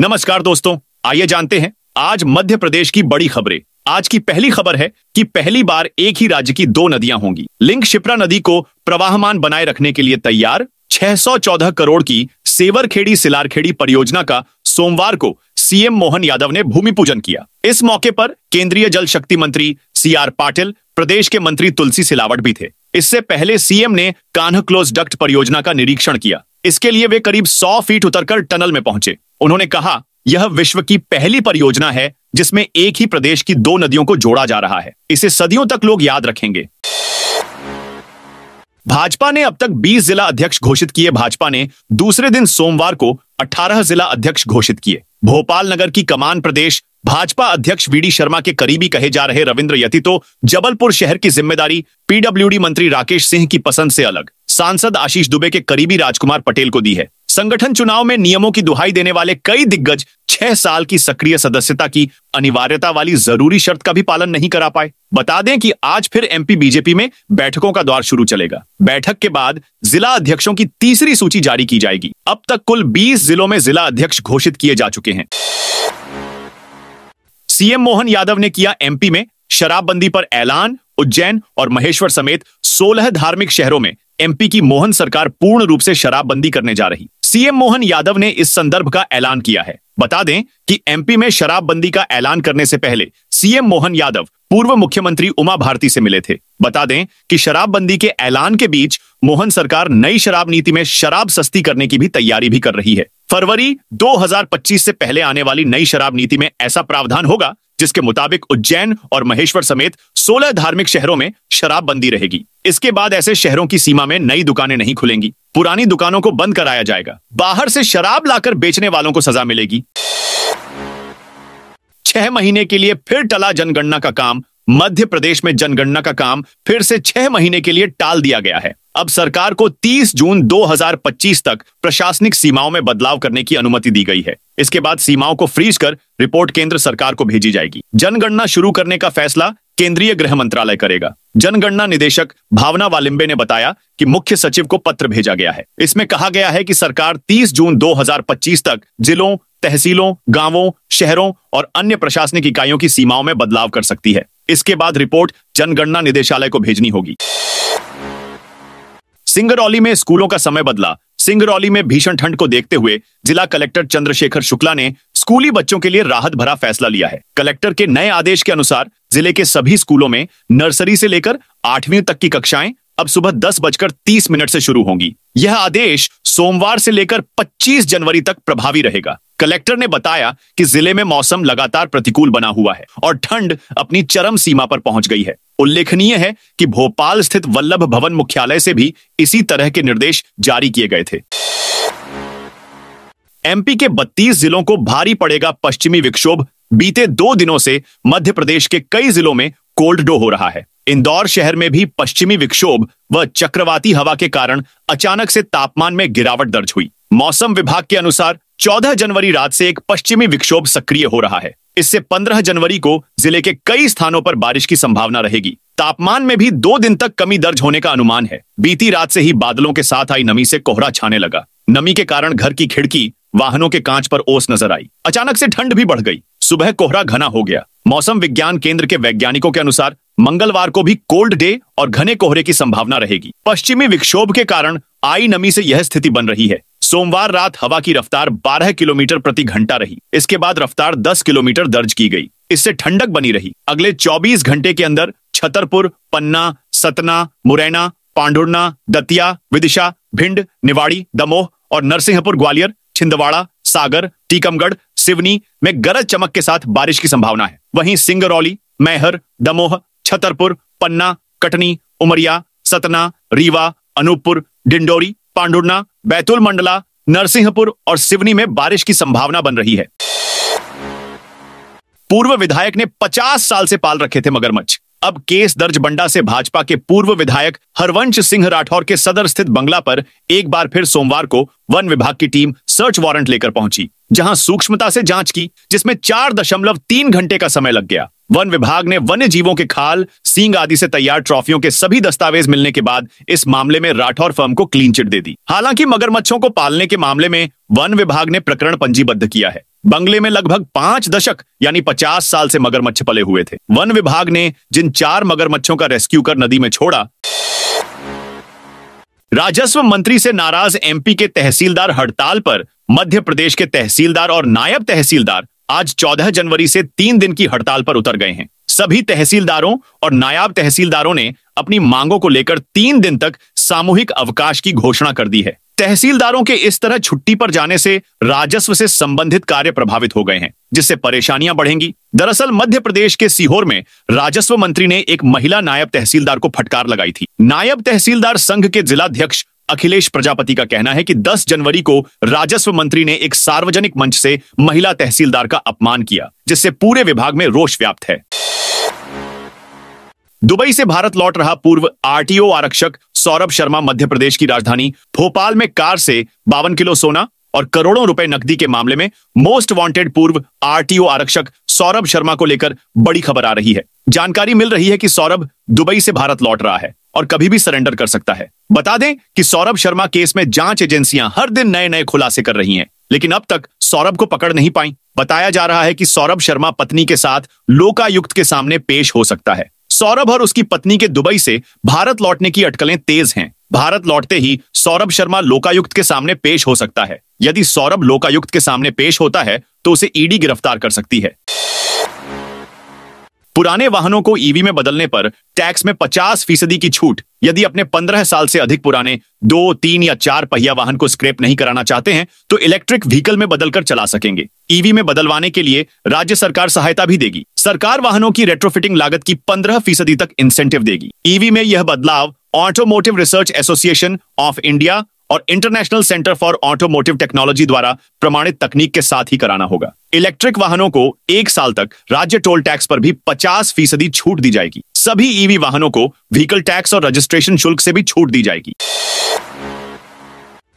नमस्कार दोस्तों, आइए जानते हैं आज मध्य प्रदेश की बड़ी खबरें। आज की पहली खबर है कि पहली बार एक ही राज्य की दो नदियां होंगी। लिंक शिप्रा नदी को प्रवाहमान बनाए रखने के लिए तैयार 614 करोड़ की सेवरखेड़ी सिलारखेड़ी परियोजना का सोमवार को सीएम मोहन यादव ने भूमि पूजन किया। इस मौके पर केंद्रीय जल शक्ति मंत्री सीआर पाटिल, प्रदेश के मंत्री तुलसी सिलावट भी थे। इससे पहले सीएम ने कान्ह क्लोज डक्ट परियोजना का निरीक्षण किया। इसके लिए वे करीब 100 फीट उतरकर टनल में पहुंचे। उन्होंने कहा, यह विश्व की पहली परियोजना है जिसमें एक ही प्रदेश की दो नदियों को जोड़ा जा रहा है। इसे सदियों तक लोग याद रखेंगे। भाजपा ने अब तक 20 जिला अध्यक्ष घोषित किए। भाजपा ने दूसरे दिन सोमवार को 18 जिला अध्यक्ष घोषित किए। भोपाल नगर की कमान प्रदेश भाजपा अध्यक्ष वीडी शर्मा के करीबी कहे जा रहे रविंद्र यति तो जबलपुर शहर की जिम्मेदारी पीडब्ल्यूडी मंत्री राकेश सिंह की पसंद से अलग सांसद आशीष दुबे के करीबी राजकुमार पटेल को दी है। संगठन चुनाव में नियमों की दुहाई देने वाले कई दिग्गज 6 साल की सक्रिय सदस्यता की अनिवार्यता वाली जरूरी शर्त का भी पालन नहीं करा पाए। बता दें कि आज फिर एमपी बीजेपी में बैठकों का दौर शुरू चलेगा। बैठक के बाद जिला अध्यक्षों की तीसरी सूची जारी की जाएगी। अब तक कुल 20 जिलों में जिला अध्यक्ष घोषित किए जा चुके हैं। सीएम मोहन यादव ने किया एमपी में शराबबंदी पर ऐलान। उज्जैन और महेश्वर समेत 16 धार्मिक शहरों में एमपी की मोहन सरकार पूर्ण रूप से शराबबंदी करने जा रही। सीएम मोहन यादव ने इस संदर्भ का ऐलान किया है। बता दें कि एमपी में शराबबंदी का ऐलान करने से पहले सीएम मोहन यादव पूर्व मुख्यमंत्री उमा भारती से मिले थे। बता दें कि शराबबंदी के ऐलान के बीच मोहन सरकार नई शराब नीति में शराब सस्ती करने की भी तैयारी भी कर रही है। फरवरी 2025 से पहले आने वाली नई शराब नीति में ऐसा प्रावधान होगा जिसके मुताबिक उज्जैन और महेश्वर समेत 16 धार्मिक शहरों में शराबबंदी रहेगी। इसके बाद ऐसे शहरों की सीमा में नई दुकानें नहीं खुलेंगी। पुरानी दुकानों को बंद कराया जाएगा। बाहर से शराब लाकर बेचने वालों को सजा मिलेगी। 6 महीने के लिए फिर टला जनगणना का काम। मध्य प्रदेश में जनगणना का काम फिर से 6 महीने के लिए टाल दिया गया है। अब सरकार को 30 जून 2025 तक प्रशासनिक सीमाओं में बदलाव करने की अनुमति दी गई है। इसके बाद सीमाओं को फ्रीज कर रिपोर्ट केंद्र सरकार को भेजी जाएगी। जनगणना शुरू करने का फैसला केंद्रीय गृह मंत्रालय करेगा। जनगणना निदेशक भावना वालिम्बे ने बताया कि मुख्य सचिव को पत्र भेजा गया है। इसमें कहा गया है कि सरकार 30 जून 2025 तक जिलों, तहसीलों, गांवों, शहरों और अन्य प्रशासनिक इकाइयों की सीमाओं में बदलाव कर सकती है। इसके बाद रिपोर्ट जनगणना निदेशालय को भेजनी होगी। सिंगरौली में स्कूलों का समय बदला। सिंगरौली में भीषण ठंड को देखते हुए जिला कलेक्टर चंद्रशेखर शुक्ला ने स्कूली बच्चों के लिए राहत भरा फैसला लिया है। कलेक्टर के नए आदेश के अनुसार जिले के सभी स्कूलों में नर्सरी से लेकर 8वीं तक की कक्षाएं अब सुबह 10:30 से शुरू होंगी। यह आदेश सोमवार से लेकर 25 जनवरी तक प्रभावी रहेगा। कलेक्टर ने बताया कि जिले में मौसम लगातार प्रतिकूल बना हुआ है और ठंड अपनी चरम सीमा पर पहुंच गई है। उल्लेखनीय है कि भोपाल स्थित वल्लभ भवन मुख्यालय से भी इसी तरह के निर्देश जारी किए गए थे। एमपी के 32 जिलों को भारी पड़ेगा पश्चिमी विक्षोभ। बीते 2 दिनों से मध्य प्रदेश के कई जिलों में कोल्ड डे हो रहा है। इंदौर शहर में भी पश्चिमी विक्षोभ व चक्रवाती हवा के कारण अचानक से तापमान में गिरावट दर्ज हुई। मौसम विभाग के अनुसार 14 जनवरी रात से एक पश्चिमी विक्षोभ सक्रिय हो रहा है। इससे 15 जनवरी को जिले के कई स्थानों पर बारिश की संभावना रहेगी। तापमान में भी 2 दिन तक कमी दर्ज होने का अनुमान है। बीती रात से ही बादलों के साथ आई नमी से कोहरा छाने लगा। नमी के कारण घर की खिड़की, वाहनों के कांच पर ओस नजर आई। अचानक से ठंड भी बढ़ गई। सुबह कोहरा घना हो गया। मौसम विज्ञान केंद्र के वैज्ञानिकों के अनुसार मंगलवार को भी कोल्ड डे और घने कोहरे की संभावना रहेगी। पश्चिमी विक्षोभ के कारण आई नमी से यह स्थिति बन रही है। सोमवार रात हवा की रफ्तार 12 किलोमीटर प्रति घंटा रही। इसके बाद रफ्तार 10 किलोमीटर दर्ज की गई। इससे ठंडक बनी रही। अगले 24 घंटे के अंदर छतरपुर, पन्ना, सतना, मुरैना, पांढुर्णा, दतिया, विदिशा, भिंड, निवाड़ी, दमोह और नरसिंहपुर, ग्वालियर, छिंदवाड़ा, सागर, टीकमगढ़, सिवनी में गरज चमक के साथ बारिश की संभावना है। वहीं सिंगरौली, मैहर, दमोह, छतरपुर, पन्ना, कटनी, उमरिया, सतना, रीवा, अनूपपुर, डिंडोरी, पांढुर्णा, बैतूल मंडला, नरसिंहपुर और सिवनी में बारिश की संभावना बन रही है। पूर्व विधायक ने 50 साल से पाल रखे थे मगरमच्छ। अब केस दर्ज बंडा से भाजपा के पूर्व विधायक हरवंश सिंह राठौर के सदर स्थित बंगला पर एक बार फिर सोमवार को वन विभाग की टीम सर्च वारंट लेकर पहुंची, जहां सूक्ष्मता से जांच की, जिसमें 4.3 घंटे का समय लग गया। वन विभाग ने वन्य जीवों के खाल, सींग आदि से तैयार ट्रॉफियों के सभी दस्तावेज मिलने के बाद इस मामले में राठौर फर्म को क्लीन चिट दे दी। हालांकि मगरमच्छों को पालने के मामले में वन विभाग ने प्रकरण पंजीबद्ध किया है। बंगले में लगभग 5 दशक यानी 50 साल से मगरमच्छ पले हुए थे। वन विभाग ने जिन 4 मगरमच्छों का रेस्क्यू कर नदी में छोड़ा। राजस्व मंत्री से नाराज एमपी के तहसीलदार हड़ताल पर। मध्य प्रदेश के तहसीलदार और नायब तहसीलदार आज 14 जनवरी से 3 दिन की हड़ताल पर उतर गए हैं। सभी तहसीलदारों और नायब तहसीलदारों ने अपनी मांगों को लेकर 3 दिन तक सामूहिक अवकाश की घोषणा कर दी है। तहसीलदारों के इस तरह छुट्टी पर जाने से राजस्व से संबंधित कार्य प्रभावित हो गए हैं, जिससे परेशानियां बढ़ेंगी। दरअसल मध्य प्रदेश के सीहोर में राजस्व मंत्री ने एक महिला नायब तहसीलदार को फटकार लगाई थी। नायब तहसीलदार संघ के जिलाध्यक्ष अखिलेश प्रजापति का कहना है कि 10 जनवरी को राजस्व मंत्री ने एक सार्वजनिक मंच से महिला तहसीलदार का अपमान किया, जिससे पूरे विभाग में रोष व्याप्त है। दुबई से भारत लौट रहा पूर्व आरटीओ आरक्षक सौरभ शर्मा मध्य प्रदेश की राजधानी भोपाल में कार से 52 किलो सोना और करोड़ों रुपए नकदी के मामले में मोस्ट वांटेड पूर्व आरटीओ आरक्षक सौरभ शर्मा को लेकर बड़ी खबर आ रही है। जानकारी मिल रही है कि सौरभ दुबई से भारत लौट रहा है और कभी भी सरेंडर कर सकता है। बता दें कि सौरभ शर्मा केस में जांच एजेंसियां हर दिन नए नए खुलासे कर रही हैं, लेकिन अब तक सौरभ को पकड़ नहीं पाई। बताया जा रहा है कि सौरभ शर्मा पत्नी के साथ लोकायुक्त के सामने पेश हो सकता है। सौरभ और उसकी पत्नी के दुबई से भारत लौटने की अटकलें तेज हैं। भारत लौटते ही सौरभ शर्मा लोकायुक्त के सामने पेश हो सकता है। यदि सौरभ लोकायुक्त के सामने पेश होता है तो उसे ईडी गिरफ्तार कर सकती है। पुराने वाहनों को ईवी में बदलने पर टैक्स में 50% की छूट। यदि अपने 15 साल से अधिक पुराने 2, 3 या 4 पहिया वाहन को स्क्रैप नहीं कराना चाहते हैं तो इलेक्ट्रिक व्हीकल में बदलकर चला सकेंगे। ईवी में बदलवाने के लिए राज्य सरकार सहायता भी देगी। सरकार वाहनों की रेट्रोफिटिंग लागत की 15% तक इंसेंटिव देगी। ईवी में यह बदलाव automotive research association of India और international centre for automotive technology द्वारा प्रमाणित तकनीक के साथ ही कराना होगा। इलेक्ट्रिक वाहनों को 1 साल तक राज्य टोल टैक्स पर भी 50% छूट दी जाएगी। सभी ईवी वाहनों को व्हीकल टैक्स और रजिस्ट्रेशन शुल्क से भी छूट दी जाएगी।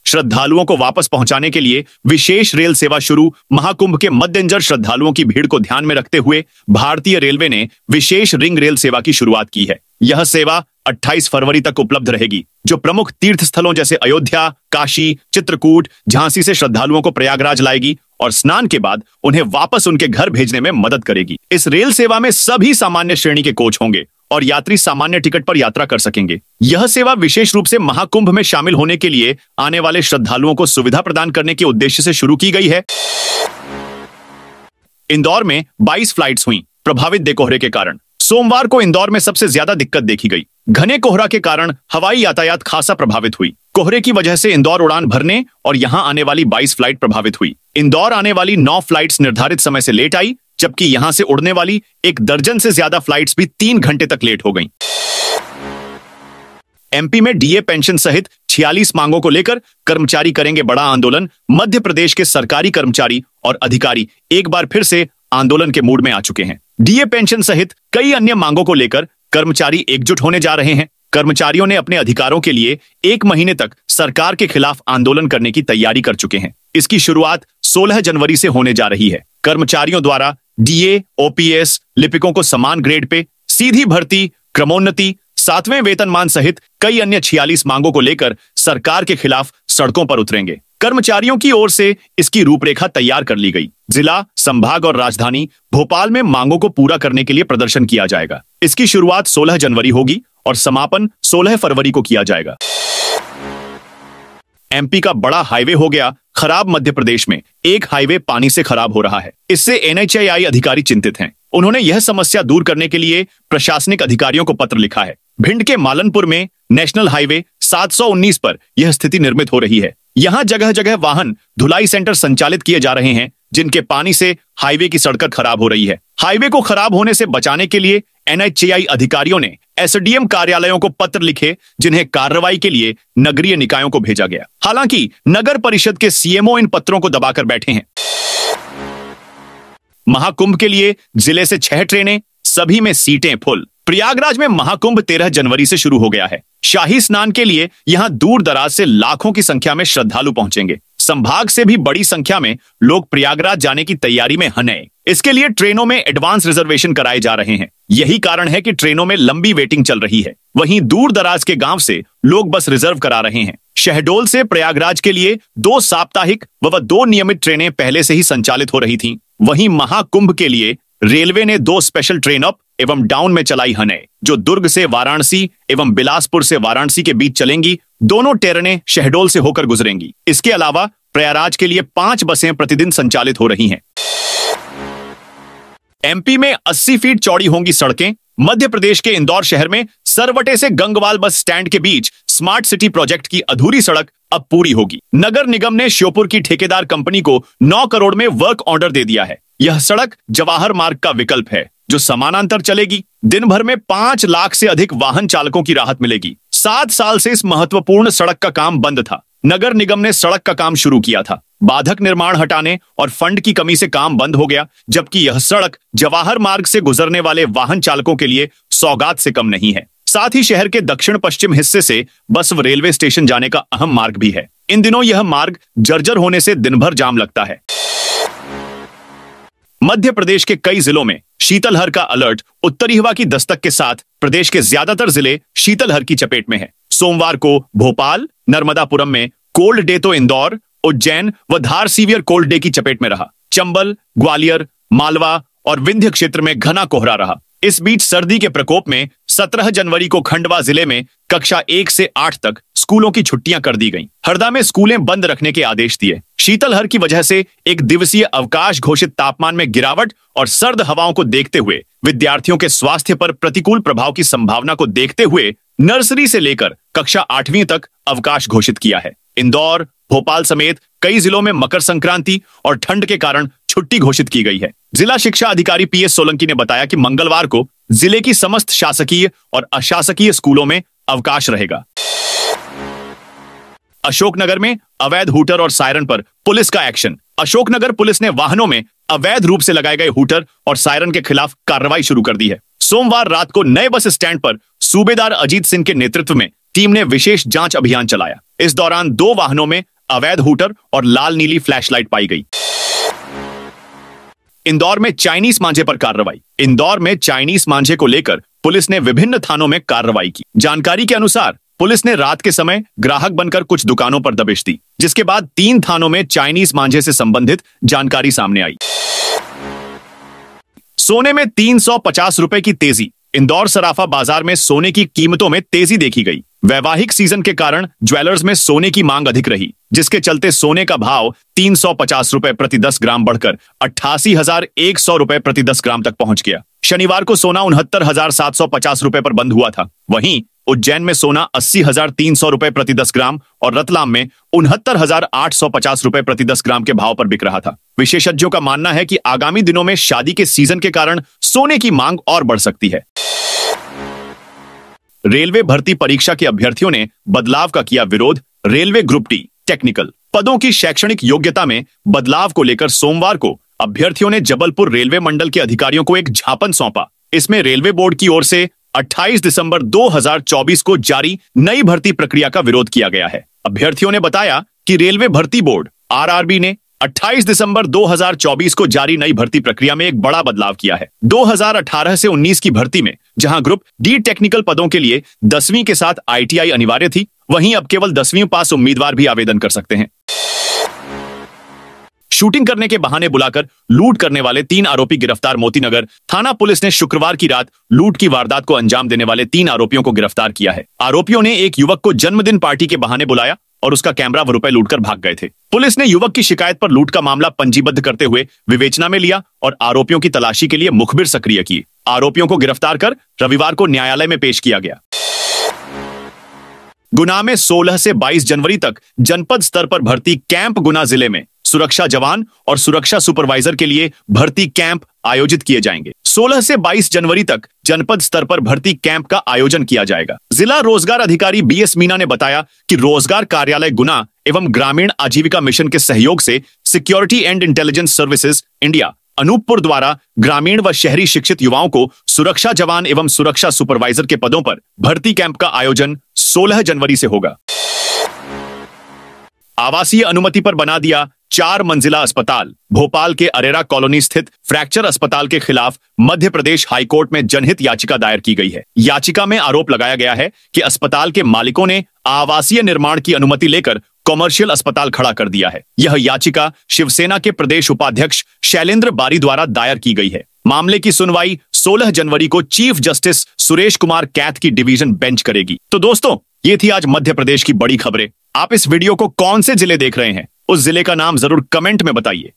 श्रद्धालुओं को वापस पहुंचाने के लिए विशेष रेल सेवा शुरू। महाकुंभ के मद्देनजर श्रद्धालुओं की भीड़ को ध्यान में रखते हुए भारतीय रेलवे ने विशेष रिंग रेल सेवा की शुरुआत की है। यह सेवा 28 फरवरी तक उपलब्ध रहेगी, जो प्रमुख तीर्थ स्थलों जैसे अयोध्या, काशी, चित्रकूट, झांसी से श्रद्धालुओं को प्रयागराज लाएगी और स्नान के बाद उन्हें वापस उनके घर भेजने में मदद करेगी। इस रेल सेवा में सभी सामान्य श्रेणी के कोच होंगे और यात्री सामान्य टिकट पर यात्रा कर सकेंगे। यह सेवा विशेष रूप से महाकुंभ में शामिल होने के लिए आने वाले श्रद्धालुओं को सुविधा प्रदान करने के उद्देश्य से शुरू की गई है। इंदौर में 22 फ्लाइट्स हुई प्रभावित देकोहरे के कारण। सोमवार को इंदौर में सबसे ज्यादा दिक्कत देखी गई। घने कोहरा के कारण हवाई यातायात खासा प्रभावित हुई। कोहरे की वजह से इंदौर उड़ान भरने और यहां आने वाली 22 फ्लाइट प्रभावित हुई। इंदौर आने वाली 9 फ्लाइट्स निर्धारित समय से लेट आई, जबकि यहां से उड़ने वाली 1 दर्जन से ज्यादा फ्लाइट्स भी 3 घंटे तक लेट हो गईं। एमपी में डीए पेंशन सहित 46 मांगों को लेकर कर्मचारी करेंगे बड़ा आंदोलन। मध्य प्रदेश के सरकारी कर्मचारी और अधिकारी एक बार फिर से आंदोलन के मूड में आ चुके हैं। डीए पेंशन सहित कई अन्य मांगों को लेकर कर्मचारी एकजुट होने जा रहे हैं। कर्मचारियों ने अपने अधिकारों के लिए 1 महीने तक सरकार के खिलाफ आंदोलन करने की तैयारी कर चुके हैं। इसकी शुरुआत 16 जनवरी से होने जा रही है। कर्मचारियों द्वारा डीए, ओपीएस, लिपिकों को समान ग्रेड पे, सीधी भर्ती, क्रमोन्नति, 7वें वेतनमान सहित कई अन्य 46 मांगों को लेकर सरकार के खिलाफ सड़कों पर उतरेंगे। कर्मचारियों की ओर से इसकी रूपरेखा तैयार कर ली गई। जिला, संभाग और राजधानी भोपाल में मांगों को पूरा करने के लिए प्रदर्शन किया जाएगा। इसकी शुरुआत 16 जनवरी होगी और समापन 16 फरवरी को किया जाएगा। एमपी का बड़ा हाईवे हो गया खराब। मध्य प्रदेश में एक हाईवे पानी से खराब हो रहा है। इससे एनएचएआई अधिकारी चिंतित हैं। उन्होंने यह समस्या दूर करने के लिए प्रशासनिक अधिकारियों को पत्र लिखा है। भिंड के मालनपुर में नेशनल हाईवे 719 पर यह स्थिति निर्मित हो रही है। यहां जगह जगह वाहन धुलाई सेंटर संचालित किए जा रहे हैं, जिनके पानी से हाईवे की सड़कें खराब हो रही है। हाईवे को खराब होने से बचाने के लिए एनएचएआई अधिकारियों ने एसडीएम कार्यालयों को पत्र लिखे, जिन्हें कार्रवाई के लिए नगरीय निकायों को भेजा गया। हालांकि नगर परिषद के सीएमओ इन पत्रों को दबाकर बैठे हैं। महाकुंभ के लिए जिले से 6 ट्रेनें, सभी में सीटें फुल। प्रयागराज में महाकुंभ 13 जनवरी से शुरू हो गया है। शाही स्नान के लिए यहां दूर दराज से लाखों की संख्या में श्रद्धालु पहुंचेंगे। संभाग से भी बड़ी संख्या में लोग प्रयागराज जाने की तैयारी में हैं। इसके लिए ट्रेनों में एडवांस रिजर्वेशन कराए जा रहे हैं। यही कारण है कि ट्रेनों में लंबी वेटिंग चल रही है। वहीं दूर दराज के गांव से लोग बस रिजर्व करा रहे हैं। शहडोल से प्रयागराज के लिए 2 साप्ताहिक व 2 नियमित ट्रेनें पहले से ही संचालित हो रही थीं। वहीं महाकुंभ के लिए रेलवे ने 2 स्पेशल ट्रेन अप एवं डाउन में चलाई हैं, जो दुर्ग से वाराणसी एवं बिलासपुर से वाराणसी के बीच चलेंगी। दोनों ट्रेनें शहडोल से होकर गुजरेंगी। इसके अलावा प्रयागराज के लिए 5 बसें प्रतिदिन संचालित हो रही हैं। एमपी में 80 फीट चौड़ी होंगी सड़कें। मध्य प्रदेश के इंदौर शहर में सरवटे से गंगवाल बस स्टैंड के बीच स्मार्ट सिटी प्रोजेक्ट की अधूरी सड़क अब पूरी होगी। नगर निगम ने श्योपुर की ठेकेदार कंपनी को 9 करोड़ में वर्क ऑर्डर दे दिया है। यह सड़क जवाहर मार्ग का विकल्प है, जो समानांतर चलेगी। दिन भर में 5 लाख से अधिक वाहन चालकों की राहत मिलेगी। 7 साल से इस महत्वपूर्ण सड़क का काम बंद था। नगर निगम ने सड़क का काम शुरू किया था। बाधक निर्माण हटाने और फंड की कमी से काम बंद हो गया, जबकि यह सड़क जवाहर मार्ग से गुजरने वाले वाहन चालकों के लिए सौगात से कम नहीं है। साथ ही शहर के दक्षिण पश्चिम हिस्से से बस व रेलवे स्टेशन जाने का अहम मार्ग भी है। इन दिनों यह मार्ग जर्जर होने से दिन भर जाम लगता है। मध्य प्रदेश के कई जिलों में शीतलहर का अलर्ट। उत्तरी हवा की दस्तक के साथ प्रदेश के ज्यादातर जिले शीतलहर की चपेट में हैं। सोमवार को भोपाल, नर्मदापुरम में कोल्ड डे तो इंदौर, उज्जैन व धार सीवियर कोल्ड डे की चपेट में रहा। चंबल, ग्वालियर, मालवा और विंध्य क्षेत्र में घना कोहरा रहा। इस बीच सर्दी के प्रकोप में 17 जनवरी को खंडवा जिले में कक्षा 1 से 8 तक स्कूलों की छुट्टियां कर दी गईं। हरदा में स्कूलें बंद रखने के आदेश दिए। शीतलहर की वजह से एक दिवसीय अवकाश घोषित तापमान में गिरावट और सर्द हवाओं को देखते हुए विद्यार्थियों के स्वास्थ्य पर प्रतिकूल प्रभाव की संभावना को देखते हुए नर्सरी से लेकर कक्षा 8वीं तक अवकाश घोषित किया है। इंदौर, भोपाल समेत कई जिलों में मकर संक्रांति और ठंड के कारण छुट्टी घोषित की गई है। जिला शिक्षा अधिकारी पीएस सोलंकी ने बताया कि मंगलवार को जिले की समस्त शासकीय और अशासकीय स्कूलों में अवकाश रहेगा। अशोकनगर में अवैध हूटर और सायरन पर पुलिस का एक्शन। अशोकनगर पुलिस ने वाहनों में अवैध रूप से लगाए गए हूटर और सायरन के खिलाफ कार्रवाई शुरू कर दी है। सोमवार रात को नए बस स्टैंड पर सूबेदार अजीत सिंह के नेतृत्व में टीम ने विशेष जांच अभियान चलाया। इस दौरान 2 वाहनों में अवैध हूटर और लाल नीली फ्लैशलाइट पाई गई। इंदौर में चाइनीज मांझे पर कार्रवाई। इंदौर में चाइनीज मांझे को लेकर पुलिस ने विभिन्न थानों में कार्रवाई की। जानकारी के अनुसार पुलिस ने रात के समय ग्राहक बनकर कुछ दुकानों पर दबिश दी, जिसके बाद 3 थानों में चाइनीज मांझे से संबंधित जानकारी सामने आई। सोने में 350 रुपए की तेजी। इंदौर सराफा बाजार में सोने की कीमतों में तेजी देखी गई। वैवाहिक सीजन के कारण ज्वेलर्स में सोने की मांग अधिक रही, जिसके चलते सोने का भाव 350 रुपए प्रति 10 ग्राम बढ़कर 88,100 रुपए प्रति 10 ग्राम तक पहुंच गया। शनिवार को सोना 69,750 रुपए पर बंद हुआ था। वहीं उज्जैन में सोना 80,300 रुपए प्रति 10 ग्राम और रतलाम में 69,850 रुपए प्रति 10 ग्राम के भाव पर बिक रहा था। विशेषज्ञों का मानना है कि आगामी दिनों में शादी के सीजन के कारण सोने की मांग और बढ़ सकती है। रेलवे भर्ती परीक्षा के अभ्यर्थियों ने बदलाव का किया विरोध। रेलवे ग्रुप टी टेक्निकल पदों की शैक्षणिक योग्यता में बदलाव को लेकर सोमवार को अभ्यर्थियों ने जबलपुर रेलवे मंडल के अधिकारियों को एक ज्ञापन सौंपा। इसमें रेलवे बोर्ड की ओर से 28 दिसंबर 2024 को जारी नई भर्ती प्रक्रिया का विरोध किया गया है। अभ्यर्थियों ने बताया कि रेलवे भर्ती बोर्ड आरआरबी ने 28 दिसंबर 2024 को जारी नई भर्ती प्रक्रिया में एक बड़ा बदलाव किया है। 2018 से 19 की भर्ती में जहां ग्रुप डी टेक्निकल पदों के लिए 10वीं के साथ आईटीआई अनिवार्य थी, वहीं अब केवल 10वीं पास उम्मीदवार भी आवेदन कर सकते हैं। शूटिंग करने के बहाने बुलाकर लूट करने वाले 3 आरोपी गिरफ्तार। मोतीनगर थाना पुलिस ने शुक्रवार की रात लूट की वारदात को अंजाम देने वाले 3 आरोपियों को गिरफ्तार किया है। आरोपियों ने एक युवक को जन्मदिन पार्टी के बहाने बुलाया और उसका कैमरा व रुपए लूटकर भाग गए थे। पुलिस ने युवक की शिकायत पर लूट का मामला पंजीबद्ध करते हुए विवेचना में लिया और आरोपियों की तलाशी के लिए मुखबिर सक्रिय किए। आरोपियों को गिरफ्तार कर रविवार को न्यायालय में पेश किया गया। गुना में 16 से 22 जनवरी तक जनपद स्तर पर भर्ती कैंप। गुना जिले में सुरक्षा जवान और सुरक्षा सुपरवाइजर के लिए भर्ती कैंप आयोजित किए जाएंगे। 16 से 22 जनवरी तक जनपद स्तर पर भर्ती कैंप का आयोजन किया जाएगा। जिला रोजगार अधिकारी बीएस मीना ने बताया कि रोजगार कार्यालय गुना एवं ग्रामीण आजीविका मिशन के सहयोग से security and intelligence services India Anuppur द्वारा ग्रामीण व शहरी शिक्षित युवाओं को सुरक्षा जवान एवं सुरक्षा सुपरवाइजर के पदों पर भर्ती कैंप का आयोजन 16 जनवरी से होगा। आवासीय अनुमति पर बना दिया 4 मंजिला अस्पताल भोपाल के अरेरा कॉलोनी स्थित फ्रैक्चर अस्पताल के खिलाफ मध्य प्रदेश हाईकोर्ट में जनहित याचिका दायर की गई है। याचिका में आरोप लगाया गया है कि अस्पताल के मालिकों ने आवासीय निर्माण की अनुमति लेकर कॉमर्शियल अस्पताल खड़ा कर दिया है। यह याचिका शिवसेना के प्रदेश उपाध्यक्ष शैलेंद्र बारी द्वारा दायर की गई है। मामले की सुनवाई 16 जनवरी को चीफ जस्टिस सुरेश कुमार कैथ की डिवीजन बेंच करेगी। तो दोस्तों, ये थी आज मध्य प्रदेश की बड़ी खबरें। आप इस वीडियो को कौन से जिले देख रहे हैं, उस जिले का नाम जरूर कमेंट में बताइए।